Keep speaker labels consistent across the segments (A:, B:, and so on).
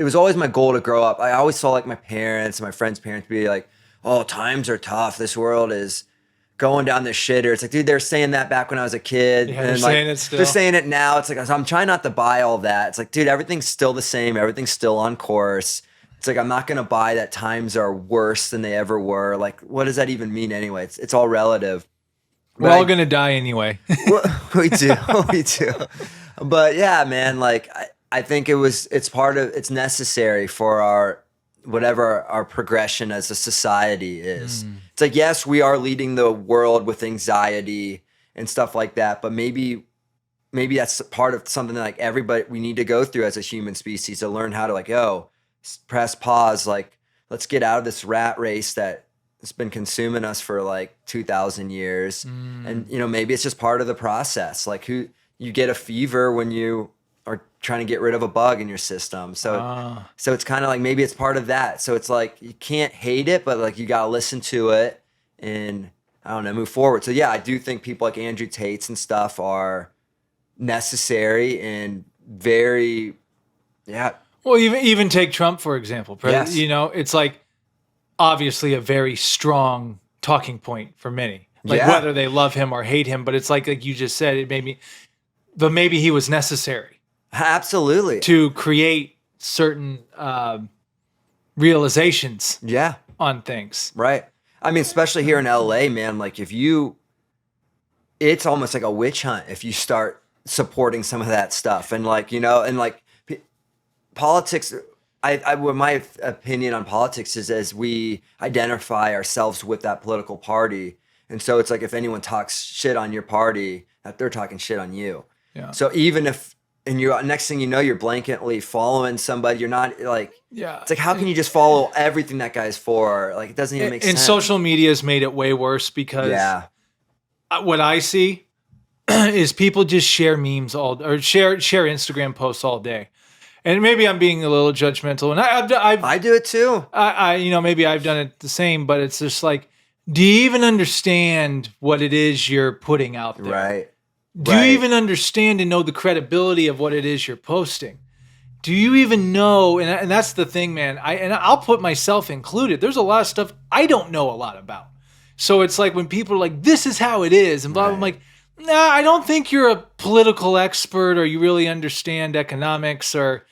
A: it was always my goal to grow up. I always saw like my parents and my friends' parents be like, "Oh, times are tough. This world is going down the shitter." It's like, dude, they're saying that back when I was a kid.
B: Yeah,
A: and
B: they're saying it still.
A: They're saying it now. It's like, I'm trying not to buy all that. It's like, dude, everything's still the same. Everything's still on course. It's like, I'm not going to buy that times are worse than they ever were. Like, what does that even mean anyway? It's all relative.
B: We're all going to die anyway.
A: We do. We do. But yeah, man, like, I think it's necessary for whatever our progression as a society is. It's like, yes, we are leading the world with anxiety and stuff like that, but maybe that's part of something that like everybody, we need to go through as a human species to learn how to like, press pause, like, let's get out of this rat race that has been consuming us for like 2,000 years. And, maybe it's just part of the process. Like you get a fever when you are trying to get rid of a bug in your system. So it's kind of like, maybe it's part of that. So it's like, you can't hate it, but like, you got to listen to it and I don't know, move forward. So yeah, I do think people like Andrew Tate's and stuff are necessary and very, yeah.
B: Well, even take Trump, for example.
A: Yes.
B: It's like obviously a very strong talking point for many, like whether they love him or hate him. But it's like you just said, but maybe he was necessary.
A: Absolutely.
B: To create certain realizations on things.
A: Right. I mean, especially here in LA, man, like it's almost like a witch hunt if you start supporting some of that stuff. And like, and like politics, my opinion on politics is as we identify ourselves with that political party. And so it's like, if anyone talks shit on your party, that they're talking shit on you.
B: Yeah.
A: So even if, and next thing you know, you're blanketly following somebody, you're not like, it's like, how can you just follow everything that guy's for? Like, it doesn't even make sense.
B: And social media has made it way worse because what I see is people just share memes or share Instagram posts all day. And maybe I'm being a little judgmental, and
A: I do it too.
B: Maybe I've done it the same, but it's just like, do you even understand what it is you're putting out there?
A: Right.
B: Do you even understand and know the credibility of what it is you're posting? Do you even know? And that's the thing, man. I'll put myself included. There's a lot of stuff I don't know a lot about. So it's like when people are like, "This is how it is," and blah, blah, I'm like, "Nah, I don't think you're a political expert or you really understand economics or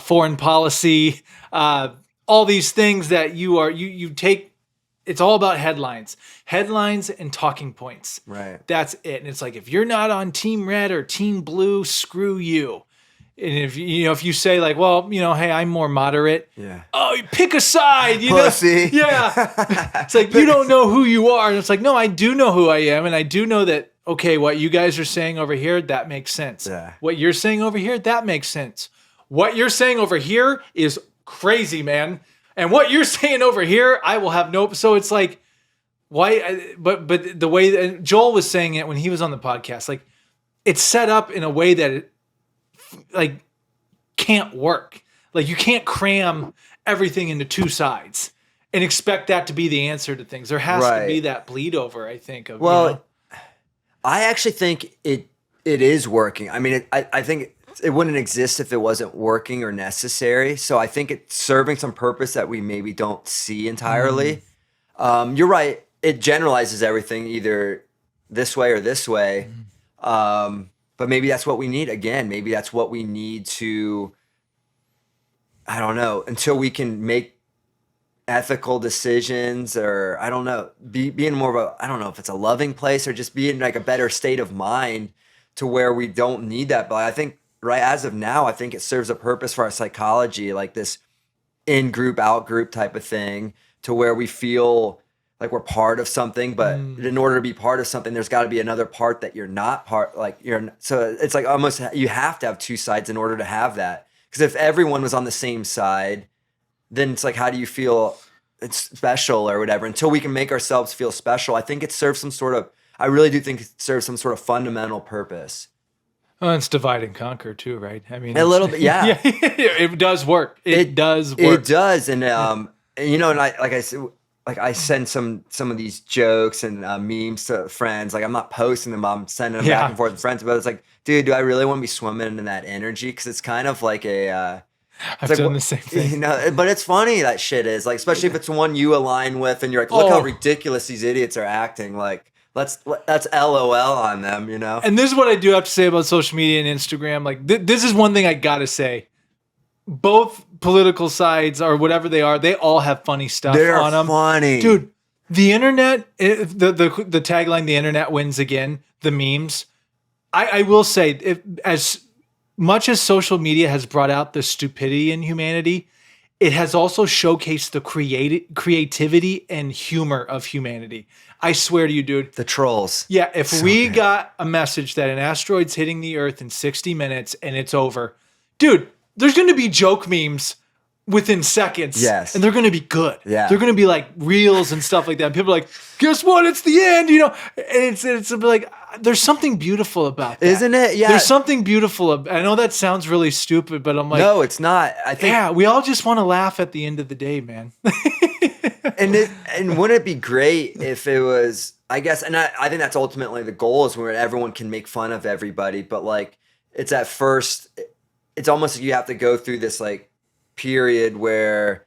B: foreign policy. All these things that you take." It's all about headlines and talking points.
A: Right.
B: That's it. And it's like, if you're not on Team Red or Team Blue, screw you. And if you say like, well, hey, I'm more moderate.
A: Yeah.
B: Oh, you pick a side.
A: Pussy.
B: Yeah. It's like, you don't know who you are. And it's like, no, I do know who I am. And I do know that, okay, what you guys are saying over here, that makes sense.
A: Yeah.
B: What you're saying over here, that makes sense. What you're saying over here is crazy, man. And what you're saying over here, I will have no. So it's like, why? But the way that Joel was saying it when he was on the podcast, like, it's set up in a way that it like can't work. Like, you can't cram everything into two sides and expect that to be the answer to things. There has to be that bleed over, I think.
A: I actually think it is working. I mean, I think it wouldn't exist if it wasn't working or necessary. So I think it's serving some purpose that we maybe don't see entirely. You're right. It generalizes everything either this way or this way. But maybe that's what we need. Again, maybe that's what we need to, I don't know, until we can make ethical decisions, or I don't know, be in more of a, I don't know if it's a loving place or just be in like a better state of mind to where we don't need that. But I think right as of now, I think it serves a purpose for our psychology, like this in-group, out-group type of thing, to where we feel like we're part of something, but in order to be part of something, there's got to be another part that you're not part, so it's like almost you have to have two sides in order to have that. Because if everyone was on the same side, then it's like, how do you feel it's special or whatever? Until we can make ourselves feel special, I think it serves some sort of, I really do think it serves some sort of fundamental purpose.
B: Well, it's divide and conquer too, right? I mean,
A: a little bit, yeah.
B: It does work. It does work.
A: It does, and and I send some of these jokes and memes to friends. Like, I'm not posting them, I'm sending them back and forth to friends. But it's like, dude, do I really want to be swimming in that energy? Because it's kind of like a
B: I've
A: like,
B: done
A: what-
B: the same thing.
A: You know, but it's funny that shit is like, especially if it's one you align with, and you're like, look how
B: Oh.
A: ridiculous these idiots are acting. Like, that's LOL on them, you know.
B: And this is what I do have to say about social media and Instagram. Like, this is one thing I gotta say. Both political sides or whatever they are, they all have funny stuff
A: They're
B: on them.
A: funny,
B: Dude, the internet, the tagline, the internet wins again, the memes. I will say, as much as social media has brought out the stupidity in humanity, it has also showcased the creativity and humor of humanity. I swear to you, dude.
A: The trolls.
B: Yeah, if
A: So
B: we
A: good.
B: got a message that an asteroid's hitting the Earth in 60 minutes and it's over, dude, there's going to be joke memes within seconds.
A: Yes.
B: And they're going to be good.
A: Yeah.
B: They're going to be like reels and stuff like that. And people are like, guess what? It's the end, you know? And it's like, there's something beautiful about that.
A: Isn't it? Yeah.
B: There's something beautiful. I know that sounds really stupid, but I'm like,
A: No, it's not. I think,
B: yeah, we all just want to laugh at the end of the day, man.
A: and wouldn't it be great if it was? I guess, and I think that's ultimately the goal, is where everyone can make fun of everybody. But like, it's at first, it's almost like you have to go through this like period where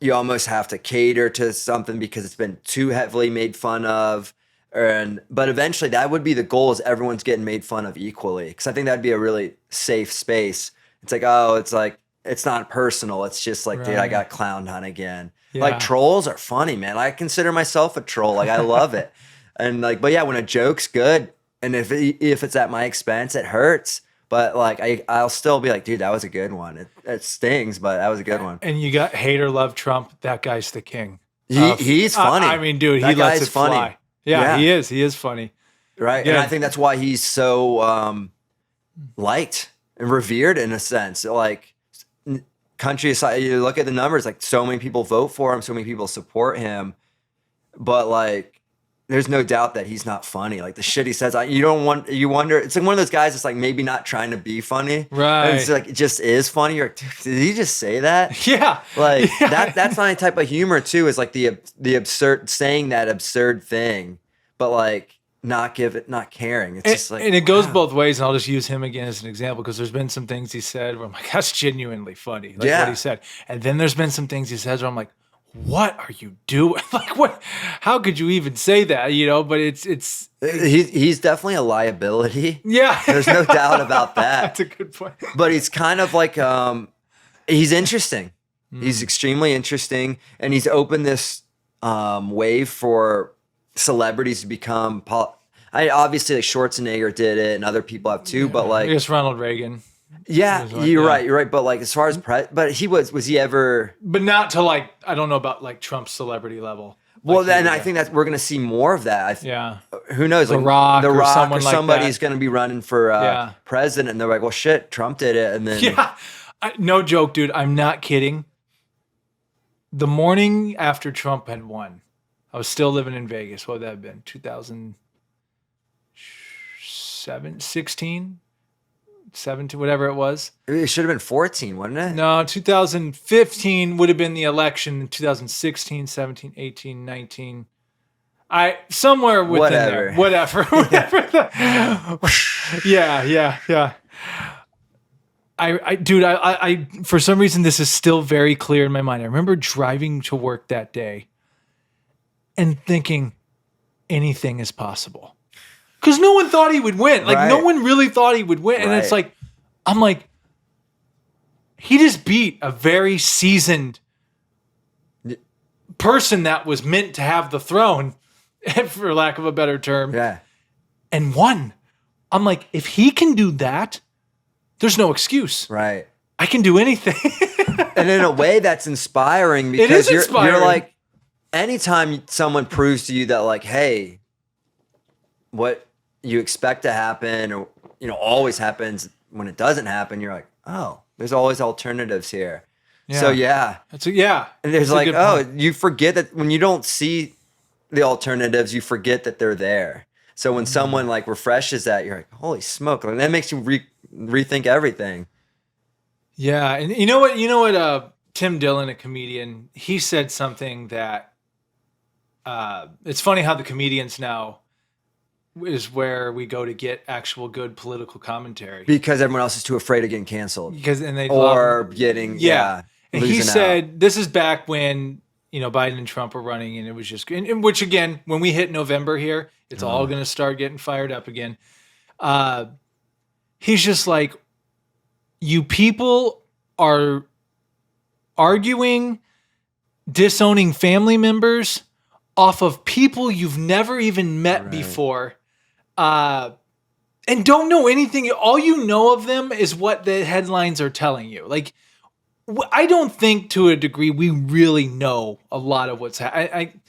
A: you almost have to cater to something because it's been too heavily made fun of. But eventually that would be the goal, is everyone's getting made fun of equally. Cause I think that'd be a really safe space. It's like, oh, it's like, it's not personal. It's just like, dude, I
B: Right.
A: got clowned on again.
B: Yeah.
A: Like, trolls are funny, man. I consider myself a troll. Like, I love it. And like, but yeah, when a joke's good, and if it's at my expense, it hurts. But like, I'll still be like, dude, that was a good one. It stings, but that was a good one.
B: And you got hate or love Trump. That guy's the king.
A: He's funny.
B: I mean, dude,
A: That
B: he lets
A: guy's
B: it
A: funny.
B: fly. Yeah,
A: Yeah.
B: he is. He is funny.
A: Right.
B: Yeah.
A: And I think that's why he's so liked and revered in a sense. Like, country aside, you look at the numbers, like, so many people vote for him, so many people support him. But like, there's no doubt that he's not funny. Like, the shit he says, you wonder, it's like one of those guys that's like maybe not trying to be funny.
B: Right.
A: And it's like, it just is funny. You're like, dude, did he just say that?
B: Yeah.
A: Like,
B: Yeah.
A: that's my type of humor too, is like the absurd, saying that absurd thing, but like not caring. It's just like,
B: and it goes
A: wow.
B: both ways, and I'll just use him again as an example, because there's been some things he said where I'm like, that's genuinely funny. Like
A: Yeah.
B: what he said. And then there's been some things he says where I'm like, what are you doing? Like, what? How could you even say that? You know, but it's
A: He's definitely a liability.
B: yeah.
A: There's no doubt about that.
B: That's a good point.
A: But he's kind of like, he's interesting.
B: Hmm.
A: He's extremely interesting, and he's opened this wave for celebrities to become. Obviously, like, Schwarzenegger did it, and other people have too. But
B: I
A: like,
B: guess Ronald Reagan,
A: yeah,
B: was one,
A: you're
B: yeah.
A: right. You're right. But like, as far as but he was he ever?
B: but not to like, I don't know about like Trump's celebrity level.
A: Well,
B: Like,
A: then
B: yeah.
A: I think that we're gonna see more of that.
B: Yeah.
A: Who knows?
B: The
A: Like,
B: Rock
A: The
B: or
A: Rock,
B: someone
A: or
B: like
A: somebody's
B: that.
A: going to be running for
B: Yeah.
A: president, and they're like, "Well, shit, Trump did it," and then
B: Yeah. No joke, dude. I'm not kidding. The morning after Trump had won, I was still living in Vegas. What would that have been? 2007, 16, 17, whatever it was.
A: it should have been 14, wouldn't it?
B: No, 2015 would have been the election. 2016, 17, 18, 19. Somewhere within there. Whatever. Whatever. Yeah. Dude, I for some reason this is still very clear in my mind. I remember driving to work that day and thinking anything is possible. Because no one thought he would win. Like, no
A: Right.
B: one really thought he would win. And it's
A: Right.
B: like, I'm like, he just beat a very seasoned person that was meant to have the throne, for lack of a better term,
A: Yeah.
B: and won. I'm like, if he can do that, there's no excuse.
A: Right.
B: I can do anything.
A: And in a way, that's inspiring,
B: It
A: because
B: is inspiring.
A: you're like, anytime someone proves to you that, like, hey, what you expect to happen, or always happens, when it doesn't happen, you're like, oh, there's always alternatives here. So yeah,
B: Yeah.
A: and there's
B: That's a
A: like,
B: good
A: oh,
B: point.
A: you forget that when you don't see the alternatives, you forget that they're there. So when someone like refreshes that, you're like, holy smoke! Like, that makes you rethink everything.
B: Yeah, and you know what? Tim Dillon, a comedian, he said something that it's funny how the comedians now is where we go to get actual good political commentary.
A: Because everyone else is too afraid of getting canceled
B: Because and they
A: or
B: love,
A: getting
B: yeah. And he
A: losing out.
B: said this is back when Biden and Trump were running, and it was just and which again when we hit November here, it's all going to start getting fired up again. He's just like, you people are arguing, disowning family members off of people you've never even met before, and don't know anything. All you know of them is what the headlines are telling you. Like, I don't think to a degree we really know a lot of what's happening.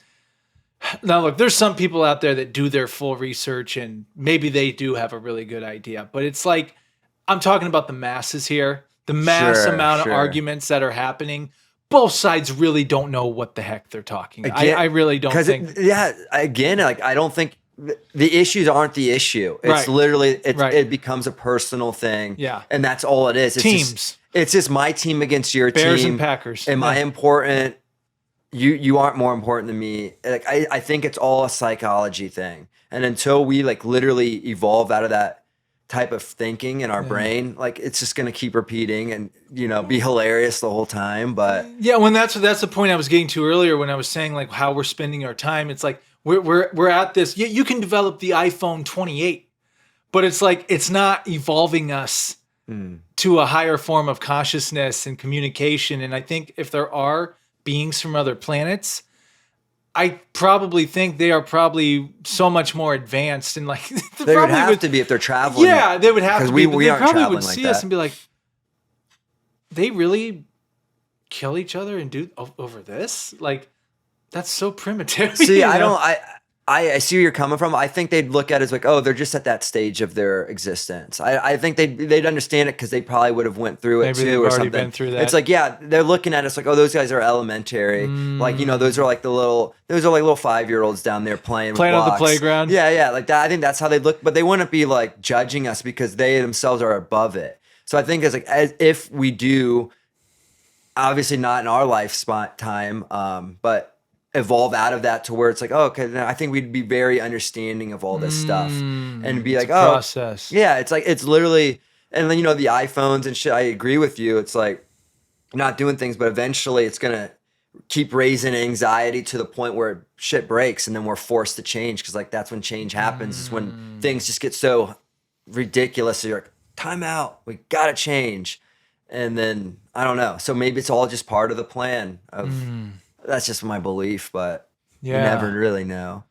B: Now, look, there's some people out there that do their full research and maybe they do have a really good idea, but it's like, I'm talking about the masses here, the mass amount of arguments that are happening. Both sides really don't know what the heck they're talking about. I really don't think.
A: Again, like, I don't think the issues aren't the issue. It's literally, it becomes a personal thing.
B: Yeah.
A: And that's all it is. It's
B: Teams.
A: It's just my team against your
B: Bears
A: team.
B: and Packers.
A: Am I important? You aren't more important than me. Like, I think it's all a psychology thing. And until we like literally evolve out of that type of thinking in our brain, like, it's just gonna keep repeating and be hilarious the whole time. But
B: yeah, when that's the point I was getting to earlier when I was saying like how we're spending our time. It's like we're at this. You can develop the iPhone 28, but it's like it's not evolving us to a higher form of consciousness and communication. And I think if there are beings from other planets, I probably think they are probably so much more advanced and like
A: they would have to be if they're traveling.
B: Yeah, they would have to be.
A: We
B: they
A: aren't
B: probably
A: traveling
B: would
A: like
B: see
A: that.
B: us and be like, they really kill each other and do over this? Like, that's so primitive.
A: See, I see where you're coming from. I think they'd look at it as like, oh, they're just at that stage of their existence. I think they'd understand it because they probably would have went through it
B: Maybe
A: too
B: they've
A: or
B: already
A: something.
B: been through that.
A: It's like, yeah, they're looking at us like, oh, those guys are elementary. Like, those are like little 5-year-olds down there playing with
B: on the
A: blocks.
B: playground.
A: Yeah, like that. I think that's how they look, but they wouldn't be like judging us because they themselves are above it. So I think as if we do, obviously not in our lifetime, but evolve out of that to where it's like, oh, okay, then I think we'd be very understanding of all this stuff and be like, oh,
B: process.
A: yeah, it's like, it's literally, and then, the iPhones and shit, I agree with you. It's like not doing things, but eventually it's going to keep raising anxiety to the point where shit breaks and then we're forced to change. Cause like, that's when change happens is when things just get so ridiculous. So you're like, time out, we got to change. And then I don't know. So maybe it's all just part of the plan of, that's just my belief, but you never really know.